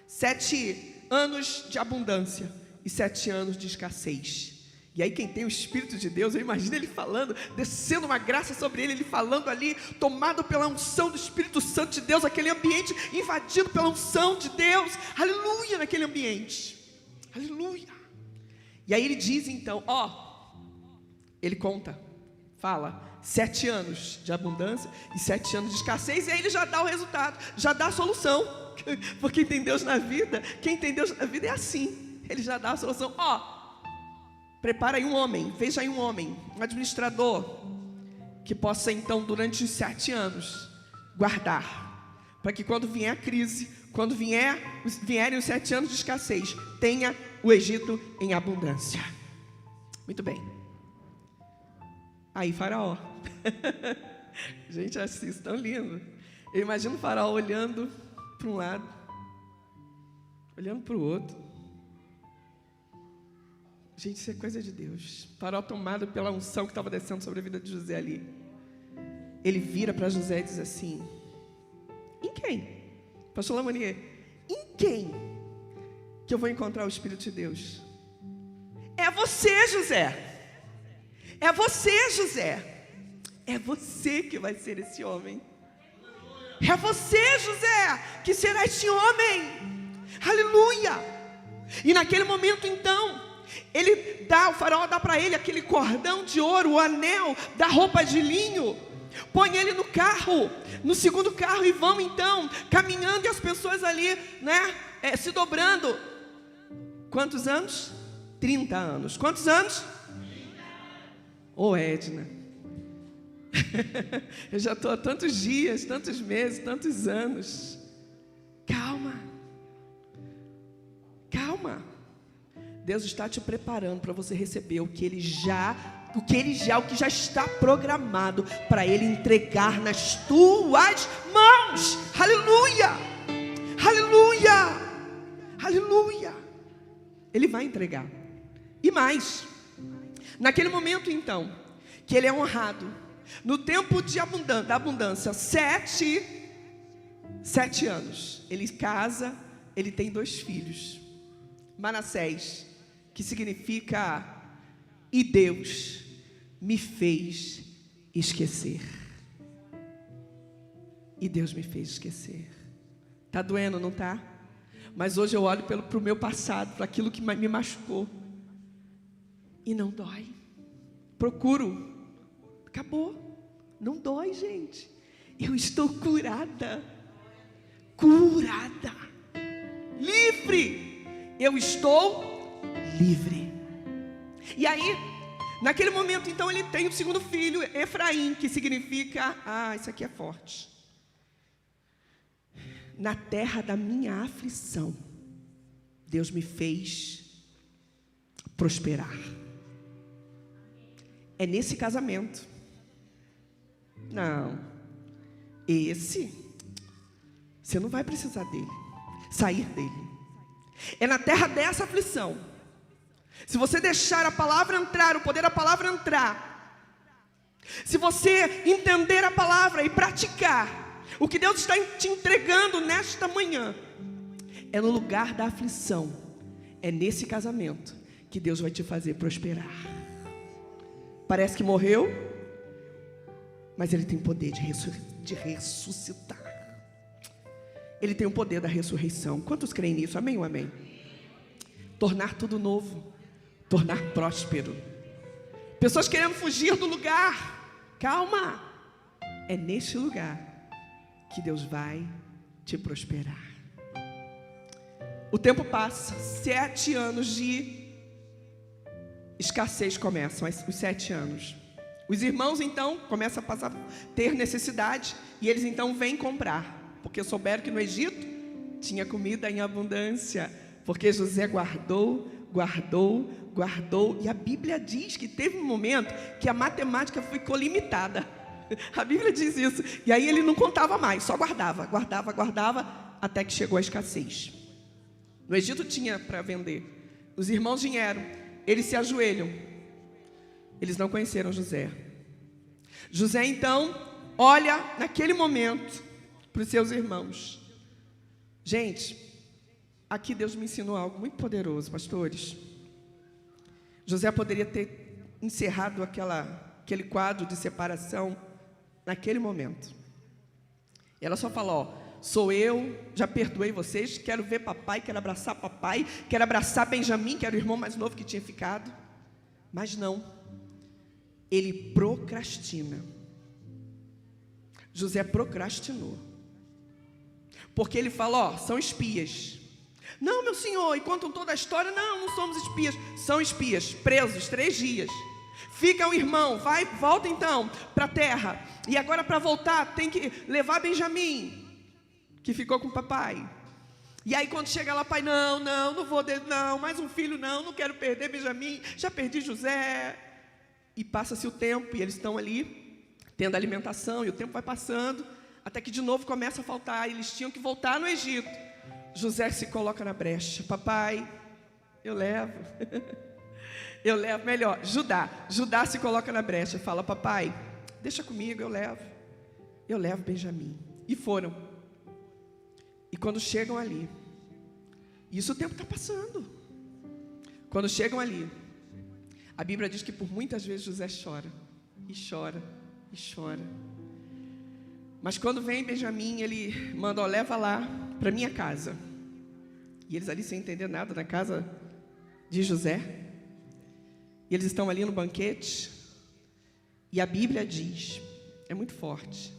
7 anos de abundância e 7 anos de escassez. E aí quem tem o Espírito de Deus, eu imagino ele falando, descendo uma graça sobre ele falando ali, tomado pela unção do Espírito Santo de Deus, aquele ambiente invadido pela unção de Deus, aleluia, naquele ambiente, aleluia. E aí ele diz então, ele conta, fala, 7 anos de abundância e 7 anos de escassez, e aí ele já dá o resultado, já dá a solução. Porque tem Deus na vida, quem tem Deus na vida é assim, ele já dá a solução. Prepara aí um homem, veja aí um homem, um administrador, que possa então durante os 7 anos guardar, para que quando vier a crise, quando vierem os 7 anos de escassez, tenha o Egito em abundância. Muito bem. Aí Faraó, gente, acho isso tão lindo. Eu imagino o Faraó olhando para um lado, olhando para o outro. Gente, isso é coisa de Deus. Faraó tomado pela unção que estava descendo sobre a vida de José ali. Ele vira para José e diz assim: em quem? Pastor Lamonier, em quem que eu vou encontrar o Espírito de Deus? É você, José. É você, José. É você que vai ser esse homem. É você, José, que será esse homem. Aleluia. E naquele momento então, o faraó dá para ele aquele cordão de ouro, o anel da roupa de linho. Põe ele no carro, no segundo carro, e vão então caminhando, e as pessoas ali, se dobrando. Quantos anos? 30 anos. Quantos anos? 30. Edna, eu já estou há tantos dias, tantos meses, tantos anos. Calma. Deus está te preparando para você receber o que já está programado para Ele entregar nas tuas mãos. Aleluia! Aleluia! Aleluia! Ele vai entregar. E mais, naquele momento então, que ele é honrado, no tempo da abundância, 7 7 anos. Ele casa, ele tem 2 filhos. Manassés, que significa: e Deus me fez esquecer. E Deus me fez esquecer. Tá doendo, não tá? Mas hoje eu olho para o meu passado, para aquilo que me machucou, e não dói. Procuro. Acabou. Não dói, gente. Eu estou curada. Curada. Livre. Eu estou livre. E aí, naquele momento, então, ele tem o segundo filho, Efraim, que significa: isso aqui é forte. Na terra da minha aflição, Deus me fez prosperar. É nesse casamento. Não. Esse, você não vai precisar dele, sair dele. É na terra dessa aflição. Se você deixar a palavra entrar, o poder da palavra entrar, se você entender a palavra e praticar o que Deus está te entregando nesta manhã, é no lugar da aflição, é nesse casamento que Deus vai te fazer prosperar. Parece que morreu, mas Ele tem poder de ressuscitar. Ele tem o poder da ressurreição. Quantos creem nisso? Amém ou amém? Tornar tudo novo, tornar próspero. Pessoas querendo fugir do lugar. Calma. É neste lugar que Deus vai te prosperar. O tempo passa. 7 anos de escassez começam. Os 7 anos. Os irmãos então começam a ter necessidade, e eles então vêm comprar, porque souberam que no Egito tinha comida em abundância, porque José guardou, e a Bíblia diz que teve um momento que a matemática ficou limitada. A Bíblia diz isso. E aí ele não contava mais, só guardava, até que chegou a escassez. No Egito tinha para vender. Os irmãos vieram, eles se ajoelham. Eles não conheceram José. José então olha naquele momento para os seus irmãos. Gente, aqui Deus me ensinou algo muito poderoso, pastores. José poderia ter encerrado aquele quadro de separação naquele momento. E ela só falou: sou eu, já perdoei vocês, quero ver papai, quero abraçar papai, quero abraçar Benjamim, que era o irmão mais novo que tinha ficado. Mas não. Ele procrastina. José procrastinou. Porque ele fala: são espias. Não, meu senhor, e contam toda a história. Não somos espias. São espias, presos 3 dias. Fica o irmão, volta então para a terra. E agora para voltar tem que levar Benjamim, que ficou com o papai. E aí quando chega lá, pai, não vou, não, mais um filho não quero perder Benjamim, já perdi José. E passa-se o tempo, e eles estão ali, tendo alimentação, e o tempo vai passando, até que de novo começa a faltar, eles tinham que voltar no Egito. José se coloca na brecha: papai, eu levo, melhor, Judá se coloca na brecha, fala: papai, deixa comigo, eu levo Benjamim. E foram. E quando chegam ali, isso o tempo está passando, quando chegam ali, a Bíblia diz que por muitas vezes José chora, e chora, e chora. Mas quando vem Benjamim, ele manda: leva lá para minha casa. E eles ali sem entender nada, na casa de José. E eles estão ali no banquete. E a Bíblia diz, é muito forte,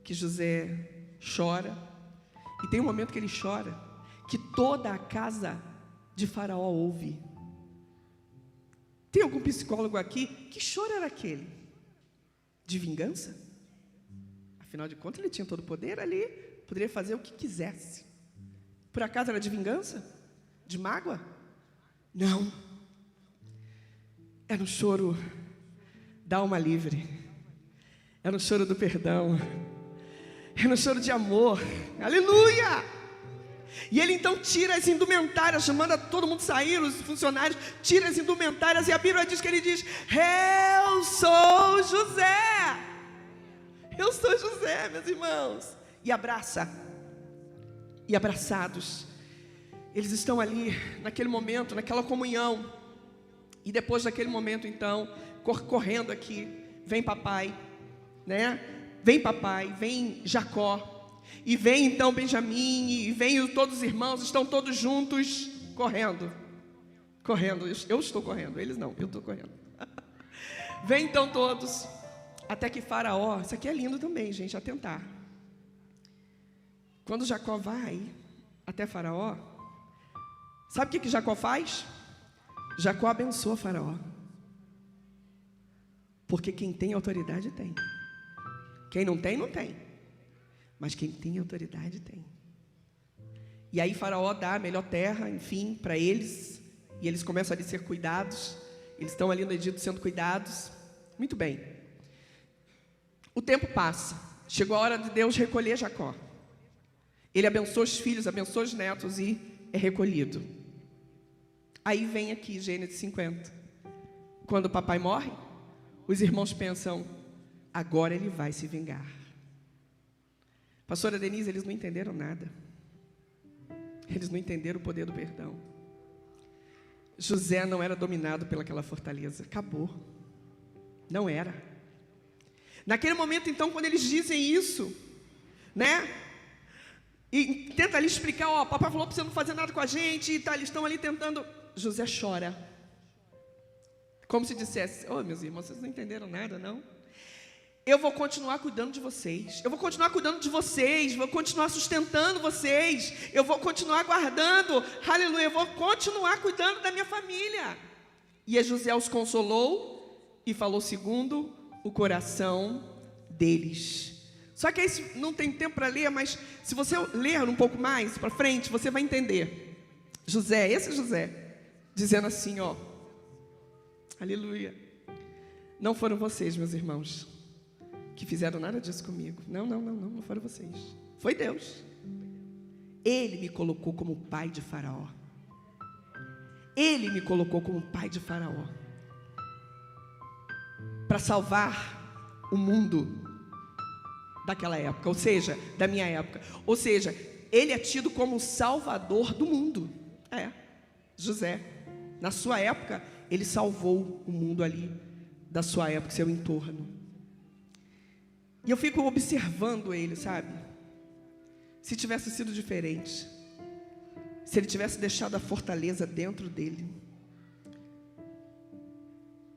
que José chora. E tem um momento que ele chora, que toda a casa de Faraó ouve. Tem algum psicólogo aqui? Que choro era aquele? De vingança? Afinal de contas, ele tinha todo o poder ali, poderia fazer o que quisesse. Por acaso era de vingança? De mágoa? Não. Era um choro da alma livre. Era um choro do perdão. Era um choro de amor. Aleluia! E ele então tira as indumentárias, manda todo mundo sair, os funcionários, tira as indumentárias, e a Bíblia diz que ele diz: eu sou José. Eu sou José, meus irmãos. E abraça e abraçados. Eles estão ali, naquele momento, naquela comunhão. E depois daquele momento, então, correndo aqui, vem papai, né? Vem papai, vem Jacó, e vem então Benjamim, e vem todos os irmãos, estão todos juntos, correndo. Eu estou correndo, eles não, eu estou correndo. Vem então todos, até que Faraó, isso aqui é lindo também, gente, atentar. Quando Jacó vai até Faraó, sabe o que Jacó faz? Jacó abençoa Faraó. Porque quem tem autoridade tem. Quem não tem, não tem. Mas quem tem autoridade tem. E aí Faraó dá a melhor terra, enfim, para eles. E eles começam ali a ser cuidados. Eles estão ali no Egito sendo cuidados. Muito bem. O tempo passa. Chegou a hora de Deus recolher Jacó. Ele abençoa os filhos, abençoa os netos e é recolhido. Aí vem aqui Gênesis 50. Quando o papai morre, os irmãos pensam, agora ele vai se vingar. Pastora Denise, eles não entenderam nada. Eles não entenderam o poder do perdão. José não era dominado pelaquela fortaleza. Acabou. Não era. Naquele momento, então, quando eles dizem isso, né? E tenta ali explicar, ó, papai falou para você não fazer nada com a gente, e tá, eles estão ali tentando. José chora. Como se dissesse, meus irmãos, vocês não entenderam nada, não? Eu vou continuar cuidando de vocês. Eu vou continuar cuidando de vocês. Vou continuar sustentando vocês. Eu vou continuar guardando. Aleluia. Eu vou continuar cuidando da minha família. E José os consolou e falou segundo o coração deles. Só que aí não tem tempo para ler, mas se você ler um pouco mais para frente, você vai entender. Esse José, dizendo assim, ó. Aleluia. Não foram vocês, meus irmãos, que fizeram nada disso comigo. Não foram vocês. Foi Deus. Ele me colocou como pai de Faraó. Ele me colocou como pai de Faraó. Para salvar o mundo daquela época, ou seja, da minha época. Ou seja, ele é tido como o salvador do mundo. José, na sua época, ele salvou o mundo ali, da sua época, seu entorno. E eu fico observando ele, sabe? Se tivesse sido diferente, se ele tivesse deixado a fortaleza dentro dele,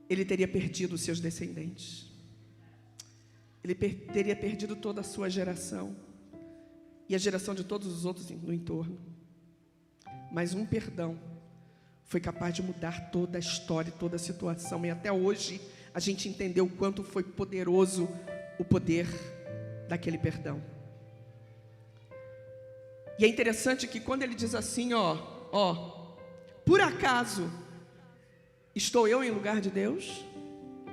ele teria perdido os seus descendentes. Ele teria perdido toda a sua geração e a geração de todos os outros no entorno. Mas um perdão foi capaz de mudar toda a história, toda a situação. E até hoje a gente entendeu o quanto foi poderoso o poder daquele perdão. E é interessante que quando ele diz assim, por acaso estou eu em lugar de Deus?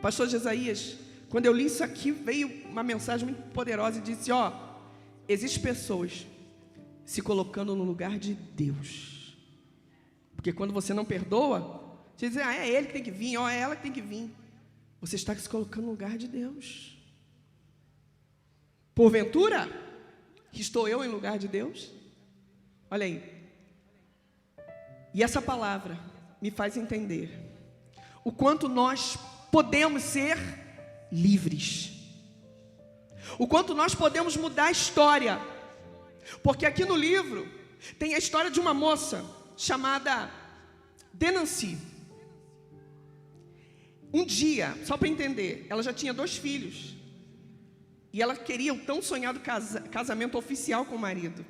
Pastor Jesaías, quando eu li isso aqui, veio uma mensagem muito poderosa e disse, existem pessoas se colocando no lugar de Deus. Porque quando você não perdoa, você diz, é ele que tem que vir, é ela que tem que vir. Você está se colocando no lugar de Deus. Porventura, estou eu em lugar de Deus? Olha aí. E essa palavra me faz entender o quanto nós podemos ser livres. O quanto nós podemos mudar a história. Porque aqui no livro tem a história de uma moça chamada Denancy. Um dia, só para entender, ela já tinha 2 filhos. E ela queria o tão sonhado casamento oficial com o marido.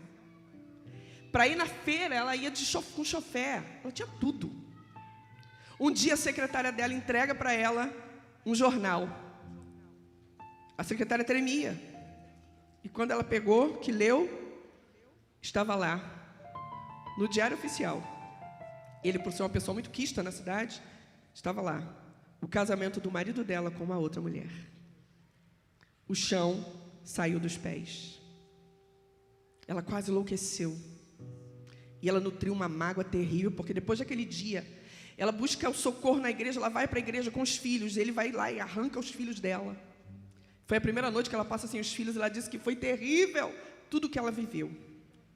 Para ir na feira, ela ia com chofé. Ela tinha tudo. Um dia a secretária dela entrega para ela um jornal. A secretária tremia. E quando ela pegou, que leu, estava lá, no Diário Oficial. Ele, por ser uma pessoa muito quista na cidade, estava lá. O casamento do marido dela com uma outra mulher. O chão saiu dos pés. Ela quase enlouqueceu. E ela nutriu uma mágoa terrível, porque depois daquele dia, ela busca o socorro na igreja, ela vai para a igreja com os filhos, ele vai lá e arranca os filhos dela. Foi a primeira noite que ela passa sem os filhos, ela disse que foi terrível tudo que ela viveu.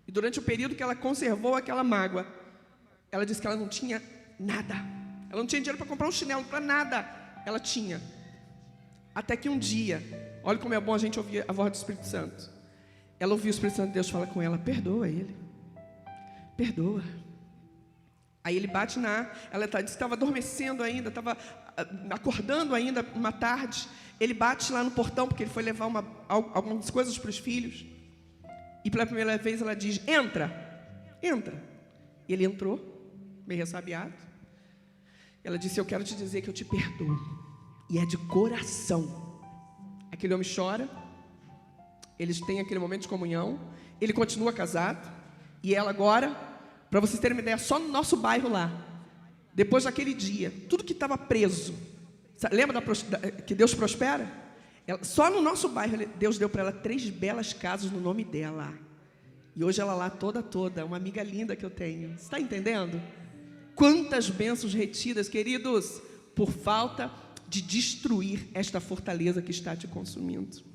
E durante o período que ela conservou aquela mágoa, ela disse que ela não tinha nada. Ela não tinha dinheiro para comprar um chinelo, para nada. Ela tinha. Até que um dia, olha como é bom a gente ouvir a voz do Espírito Santo. Ela ouviu o Espírito Santo de Deus falar com ela: perdoa ele. Perdoa. Aí ele bate ela disse que estava adormecendo ainda, estava acordando ainda uma tarde. Ele bate lá no portão, porque ele foi levar algumas coisas para os filhos. E pela primeira vez ela diz: entra. E ele entrou, meio ressabiado. Ela disse: eu quero te dizer que eu te perdoo. E é de coração. Aquele homem chora. Eles têm aquele momento de comunhão. Ele continua casado. E ela agora, para vocês terem uma ideia, só no nosso bairro lá, depois daquele dia, tudo que estava preso, lembra que Deus prospera? Só no nosso bairro, Deus deu para ela 3 belas casas no nome dela. E hoje ela lá toda, uma amiga linda que eu tenho. Você está entendendo? Quantas bênçãos retidas, queridos, por falta de destruir esta fortaleza que está te consumindo.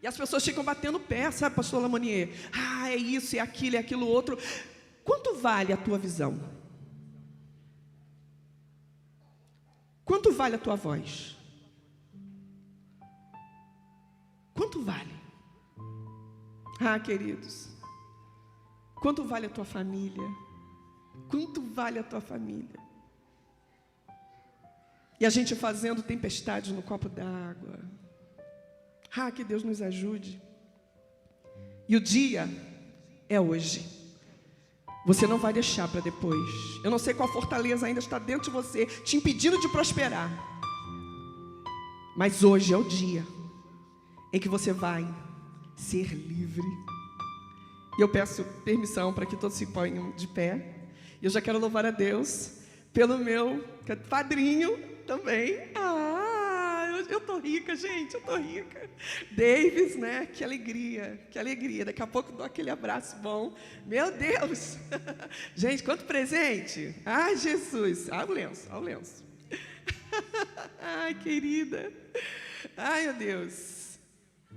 E as pessoas ficam batendo o pé, sabe, pastor Lamonier? É isso, é aquilo outro. Quanto vale a tua visão? Quanto vale a tua voz? Quanto vale? Queridos, quanto vale a tua família? Quanto vale a tua família? E a gente fazendo tempestade no copo d'água. Que Deus nos ajude. E o dia é hoje. Você não vai deixar para depois. Eu não sei qual fortaleza ainda está dentro de você, te impedindo de prosperar. Mas hoje é o dia em que você vai ser livre. E eu peço permissão para que todos se ponham de pé. E eu já quero louvar a Deus pelo meu padrinho também. Eu tô rica, gente, eu tô rica. Davis, né? Que alegria, que alegria. Daqui a pouco dou aquele abraço bom. Meu Deus! Gente, quanto presente! Jesus! O lenço, o lenço. Querida. Meu Deus.